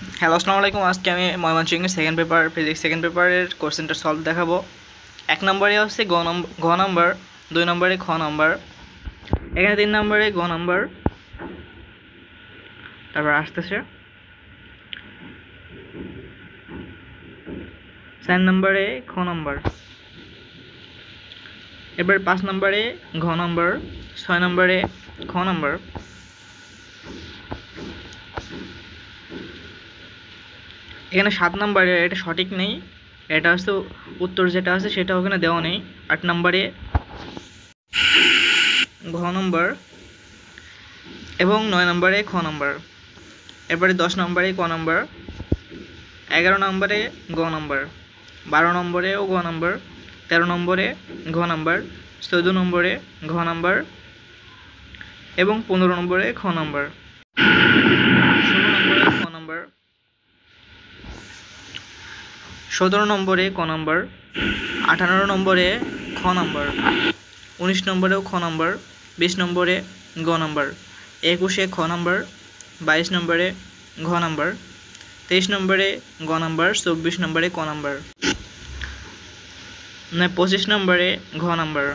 Hello, আসসালামু আলাইকুম। আজকে আমি ময়মনসিংহের সেকেন্ড পেপার ফিজিক্স সেকেন্ড পেপারের কোশ্চেনটা সলভ দেখাবো। 1 নম্বরে হচ্ছে ঘ নম্বর, 2 নম্বরে খ নম্বর, এখানে 3 নম্বরে গ নম্বর, তারপর আসতেছে 4 নম্বরে খ নম্বর, এবার 5 নম্বরে ঘ নম্বর, 6 নম্বরে খ নম্বর, এখানে 7 নম্বরে এটা সঠিক নেই, এটা হচ্ছে উত্তর যেটা আছে সেটা ওখানে দেওয়া নেই। 8 নম্বরে ঘ নম্বর এবং 9 নম্বরে খ নম্বর, এরপরে 10 নম্বরে ক নম্বর, 11 নম্বরে গ নম্বর, 12 নম্বরেও গ নম্বর, 13 নম্বরে ঘ নম্বর, 14 নম্বরে ঘ নম্বর এবং 15 নম্বরে খ নম্বর, 16 নম্বরে খ নম্বর, 17 নম্বরে ক নম্বর, 18 নম্বরে খ নম্বর, 19 নম্বরেও খ নম্বর, 20 নম্বরে গ নম্বর, 21-এ খ নম্বর, 22 নম্বরে ঘ নম্বর, 23 নম্বরে গ নম্বর, 24 নম্বরে ক নম্বর, 25 নম্বরে ঘ নম্বর।